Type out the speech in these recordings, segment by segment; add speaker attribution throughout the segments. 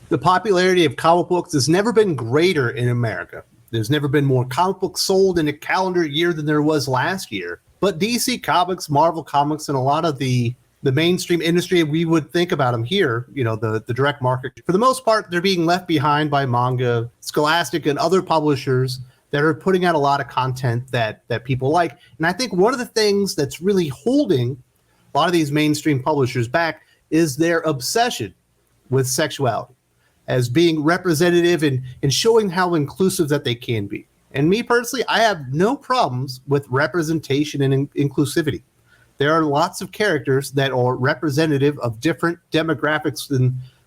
Speaker 1: The popularity of comic books has never been greater in America. There's never been more comic books sold in a calendar year than there was last year. But DC Comics, Marvel Comics, and a lot of the mainstream industry, we would think about them here, the direct market. For the most part, they're being left behind by Manga, Scholastic, and other publishers that are putting out a lot of content that people like. And I think one of the things that's really holding a lot of these mainstream publishers back is their obsession with sexuality as being representative and showing how inclusive that they can be. And me personally, I have no problems with representation and inclusivity. There are lots of characters that are representative of different demographics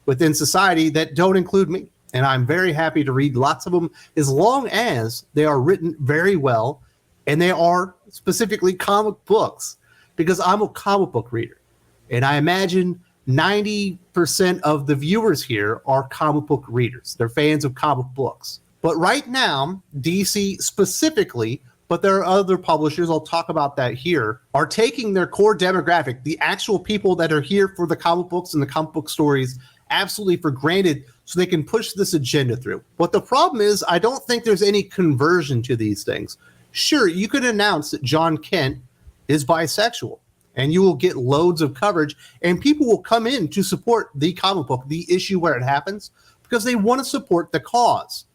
Speaker 1: within society that don't include me. And I'm very happy to read lots of them as long as they are written very well and they are specifically comic books, because I'm a comic book reader. And I imagine 90% of the viewers here are comic book readers. They're fans of comic books. But right now, DC specifically, but there are other publishers, I'll talk about that here, are taking their core demographic, the actual people that are here for the comic books and the comic book stories, absolutely for granted so they can push this agenda through. But the problem is, I don't think there's any conversion to these things. Sure, you could announce that John Kent is bisexual, and you will get loads of coverage, and people will come in to support the comic book, the issue where it happens, because they want to support the cause.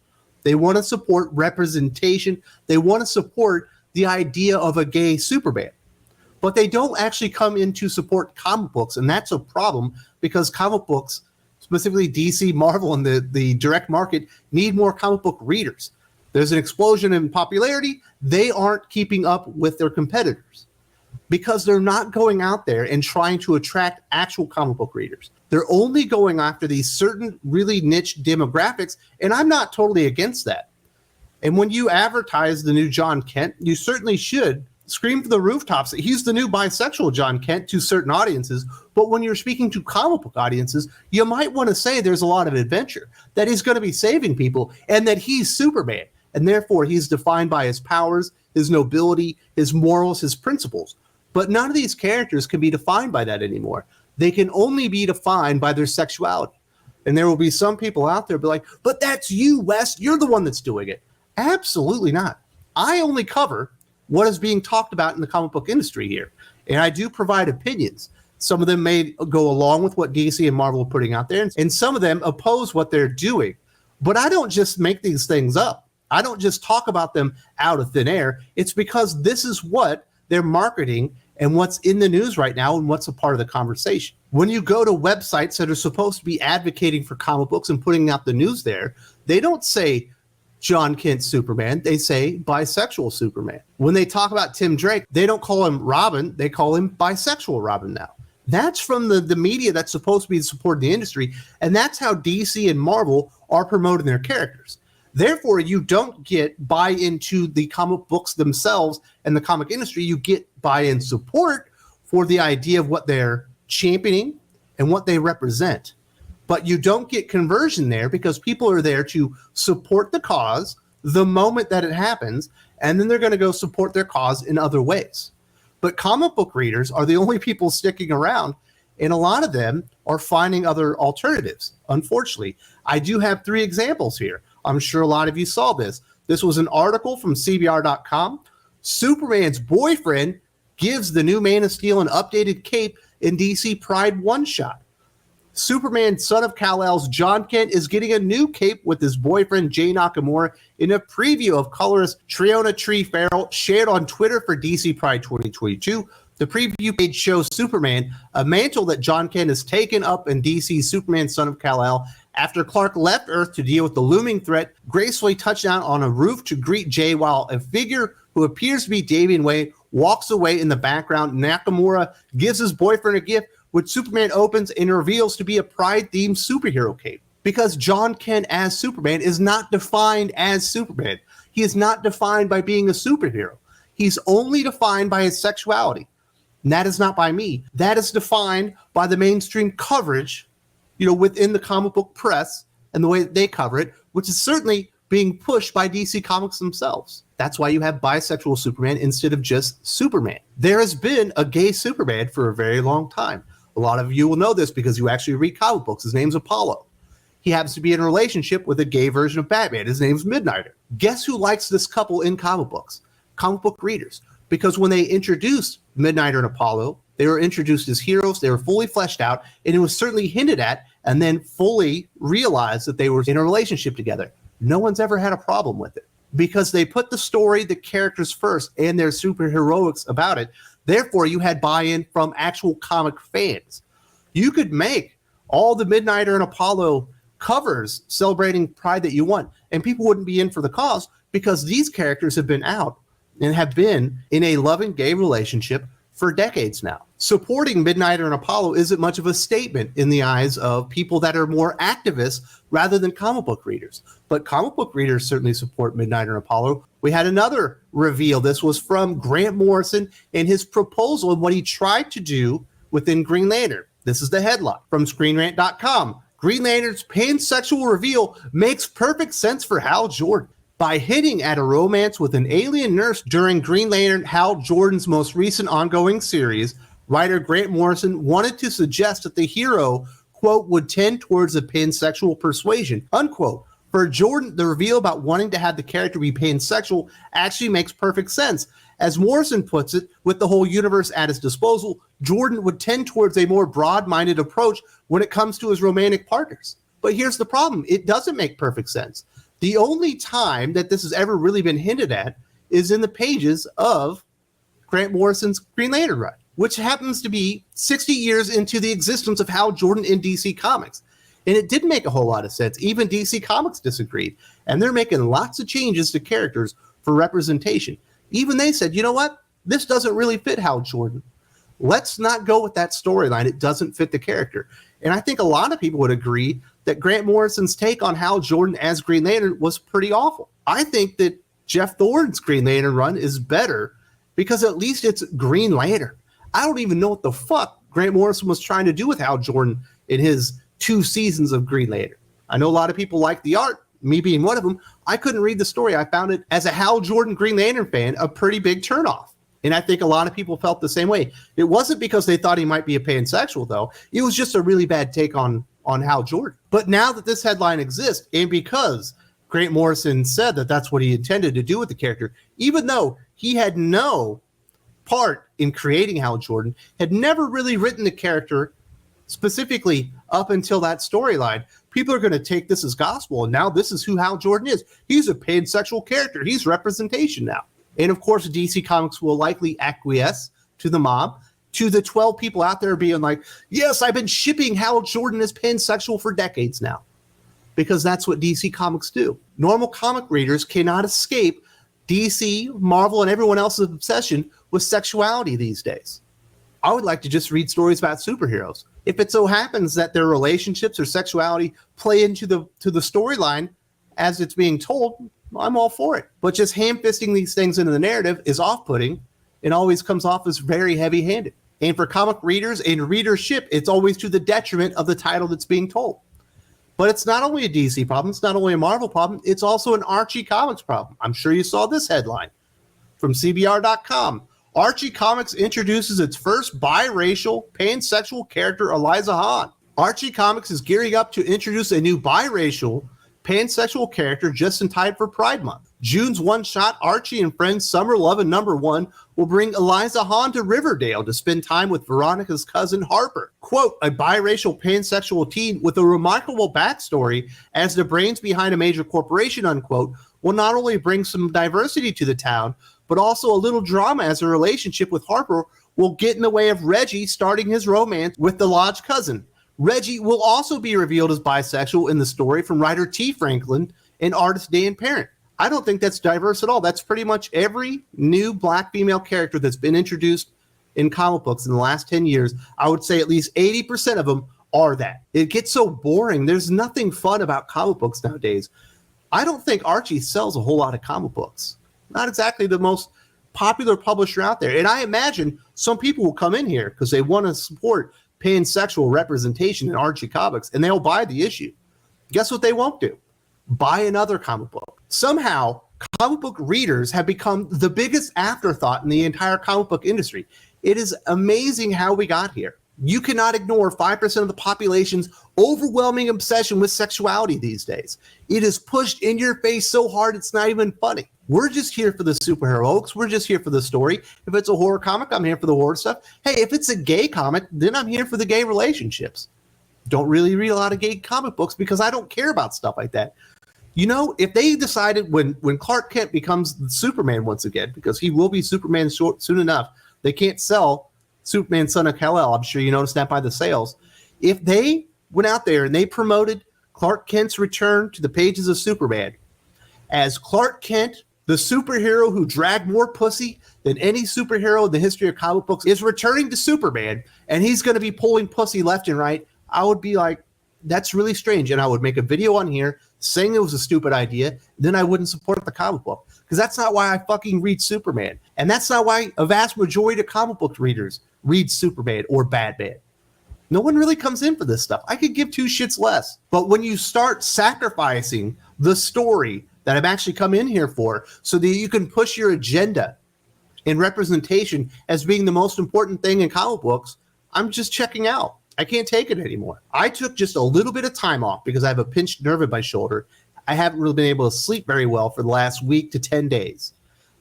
Speaker 1: They want to support representation. They want to support the idea of a gay Superman. But they don't actually come in to support comic books, and that's a problem, because comic books, specifically DC, Marvel, and the direct market, need more comic book readers. There's an explosion in popularity. They aren't keeping up with their competitors because they're not going out there and trying to attract actual comic book readers. They're only going after these certain really niche demographics, and I'm not totally against that. And when you advertise the new John Kent, you certainly should scream from the rooftops that he's the new bisexual John Kent to certain audiences. But when you're speaking to comic book audiences, you might want to say there's a lot of adventure, that he's going to be saving people, and that he's Superman. And therefore, he's defined by his powers, his nobility, his morals, his principles. But none of these characters can be defined by that anymore. They can only be defined by their sexuality. And there will be some people out there be like, but that's you, Wes. You're the one that's doing it. Absolutely not. I only cover what is being talked about in the comic book industry here. And I do provide opinions. Some of them may go along with what DC and Marvel are putting out there, and some of them oppose what they're doing. But I don't just make these things up. I don't just talk about them out of thin air. It's because this is what they're marketing and what's in the news right now and what's a part of the conversation. When you go to websites that are supposed to be advocating for comic books and putting out the news there, they don't say John Kent Superman, they say bisexual Superman. When they talk about Tim Drake, they don't call him Robin, they call him bisexual Robin now. That's from the media that's supposed to be supporting the industry, and that's how DC and Marvel are promoting their characters. Therefore, you don't get buy-in to the comic books themselves and the comic industry. You get buy-in support for the idea of what they're championing and what they represent. But you don't get conversion there because people are there to support the cause the moment that it happens, and then they're going to go support their cause in other ways. But comic book readers are the only people sticking around, and a lot of them are finding other alternatives. Unfortunately, I do have 3 examples here. I'm sure a lot of you saw this. This was an article from CBR.com. Superman's boyfriend gives the new Man of Steel an updated cape in DC Pride one-shot. Superman, son of Kal-El's John Kent, is getting a new cape with his boyfriend Jay Nakamura in a preview of colorist Triona Tree Farrell shared on Twitter for DC Pride 2022. The preview page shows Superman, a mantle that John Kent has taken up in DC's Superman, son of Kal-El, after Clark left Earth to deal with the looming threat, gracefully touched down on a roof to greet Jay while a figure who appears to be Damian Wayne walks away in the background. Nakamura gives his boyfriend a gift, which Superman opens and reveals to be a Pride-themed superhero cape. Because John Kent as Superman is not defined as Superman. He is not defined by being a superhero. He's only defined by his sexuality. And that is not by me. That is defined by the mainstream coverage, within the comic book press and the way that they cover it, which is certainly being pushed by DC Comics themselves. That's why you have bisexual Superman instead of just Superman. There has been a gay Superman for a very long time. A lot of you will know this because you actually read comic books. His name's Apollo. he happens to be in a relationship with a gay version of Batman. His name's Midnighter. Guess who likes this couple in comic books? Comic book readers. Because when they introduced Midnighter and Apollo, they were introduced as heroes, they were fully fleshed out, and it was certainly hinted at and then fully realized that they were in a relationship together. No one's ever had a problem with it because they put the story, the characters first, and their superheroics about it. Therefore, you had buy-in from actual comic fans. You could make all the Midnighter and Apollo covers celebrating Pride that you want, and people wouldn't be in for the cause because these characters have been out and have been in a loving gay relationship for decades now. Supporting Midnighter and Apollo isn't much of a statement in the eyes of people that are more activists rather than comic book readers. But comic book readers certainly support Midnighter and Apollo. We had another reveal. This was from Grant Morrison and his proposal and what he tried to do within Green Lantern. This is the headline from ScreenRant.com. Green Lantern's pansexual reveal makes perfect sense for Hal Jordan. By hinting at a romance with an alien nurse during Green Lantern Hal Jordan's most recent ongoing series, writer Grant Morrison wanted to suggest that the hero, quote, would tend towards a pansexual persuasion, unquote. For Jordan, the reveal about wanting to have the character be pansexual actually makes perfect sense. As Morrison puts it, with the whole universe at his disposal, Jordan would tend towards a more broad-minded approach when it comes to his romantic partners. But here's the problem. It doesn't make perfect sense. The only time that this has ever really been hinted at is in the pages of Grant Morrison's Green Lantern run, which happens to be 60 years into the existence of Hal Jordan in DC Comics. And it didn't make a whole lot of sense. Even DC Comics disagreed. And they're making lots of changes to characters for representation. Even they said, you know what? This doesn't really fit Hal Jordan. Let's not go with that storyline. It doesn't fit the character. And I think a lot of people would agree that Grant Morrison's take on Hal Jordan as Green Lantern was pretty awful. I think that Jeff Thorne's Green Lantern run is better because at least it's Green Lantern. I don't even know what the fuck Grant Morrison was trying to do with Hal Jordan in his 2 seasons of Green Lantern. I know a lot of people like the art, me being one of them. I couldn't read the story. I found it, as a Hal Jordan Green Lantern fan, a pretty big turnoff. And I think a lot of people felt the same way. It wasn't because they thought he might be a pansexual, though. It was just a really bad take on Hal Jordan. But now that this headline exists, and because Grant Morrison said that that's what he intended to do with the character, even though he had no part in creating Hal Jordan, had never really written the character specifically up until that storyline, people are going to take this as gospel. And now this is who Hal Jordan is. He's a pansexual character. He's representation now. And of course, DC Comics will likely acquiesce to the mob, to the 12 people out there being like, yes, I've been shipping Hal Jordan as pansexual for decades now. Because that's what DC Comics do. Normal comic readers cannot escape DC, Marvel, and everyone else's obsession with sexuality these days. I would like to just read stories about superheroes. If it so happens that their relationships or sexuality play into the storyline as it's being told, I'm all for it. But just ham-fisting these things into the narrative is off-putting and always comes off as very heavy-handed. And for comic readers and readership, it's always to the detriment of the title that's being told. But it's not only a DC problem, it's not only a Marvel problem, it's also an Archie Comics problem. I'm sure you saw this headline from CBR.com. Archie Comics introduces its first biracial, pansexual character, Eliza Hahn. Archie Comics is gearing up to introduce a new biracial, pansexual character just in time for Pride Month. June's one-shot Archie and Friends Summer Lovin' #1 will bring Eliza Hahn to Riverdale to spend time with Veronica's cousin Harper. Quote, a biracial pansexual teen with a remarkable backstory as the brains behind a major corporation, unquote, will not only bring some diversity to the town, but also a little drama as a relationship with Harper will get in the way of Reggie starting his romance with the lodge cousin. Reggie will also be revealed as bisexual in the story from writer T. Franklin and artist Dan Parent. I don't think that's diverse at all. That's pretty much every new black female character that's been introduced in comic books in the last 10 years. I would say at least 80% of them are that. It gets so boring. There's nothing fun about comic books nowadays. I don't think Archie sells a whole lot of comic books. Not exactly the most popular publisher out there. And I imagine some people will come in here because they want to support pansexual representation in Archie Comics, and they'll buy the issue. Guess what they won't do? Buy another comic book. Somehow, comic book readers have become the biggest afterthought in the entire comic book industry. It is amazing how we got here. You cannot ignore 5% of the population's overwhelming obsession with sexuality these days. It is pushed in your face so hard it's not even funny. We're just here for the superhero hoax. We're just here for the story. If it's a horror comic, I'm here for the horror stuff. Hey, if it's a gay comic, then I'm here for the gay relationships. Don't really read a lot of gay comic books because I don't care about stuff like that. You know, if they decided when Clark Kent becomes Superman once again, because he will be Superman soon enough, they can't sell Superman Son of Kal-El. I'm sure you noticed that by the sales. If they went out there and they promoted Clark Kent's return to the pages of Superman as Clark Kent, the superhero who dragged more pussy than any superhero in the history of comic books, is returning to Superman, and he's going to be pulling pussy left and right, I would be like, that's really strange. And I would make a video on here saying it was a stupid idea. Then I wouldn't support the comic book, because that's not why I fucking read Superman. And that's not why a vast majority of comic book readers read Superman or Batman. No one really comes in for this stuff. I could give two shits less. But when you start sacrificing the story that I've actually come in here for so that you can push your agenda and representation as being the most important thing in comic books, I'm just checking out. I can't take it anymore. I took just a little bit of time off because I have a pinched nerve in my shoulder. I haven't really been able to sleep very well for the last week to 10 days.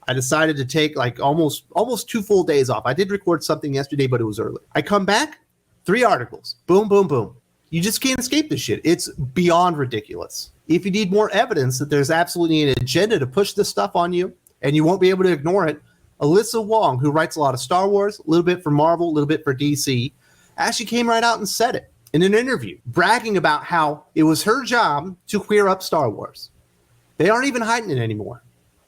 Speaker 1: I decided to take like almost 2 full days off. I did record something yesterday, but it was early. I come back, 3 articles. Boom, boom, boom. You just can't escape this shit. It's beyond ridiculous. If you need more evidence that there's absolutely an agenda to push this stuff on you and you won't be able to ignore it, Alyssa Wong, who writes a lot of Star Wars, a little bit for Marvel, a little bit for DC, actually came right out and said it in an interview, bragging about how it was her job to queer up Star Wars. They aren't even hiding it anymore.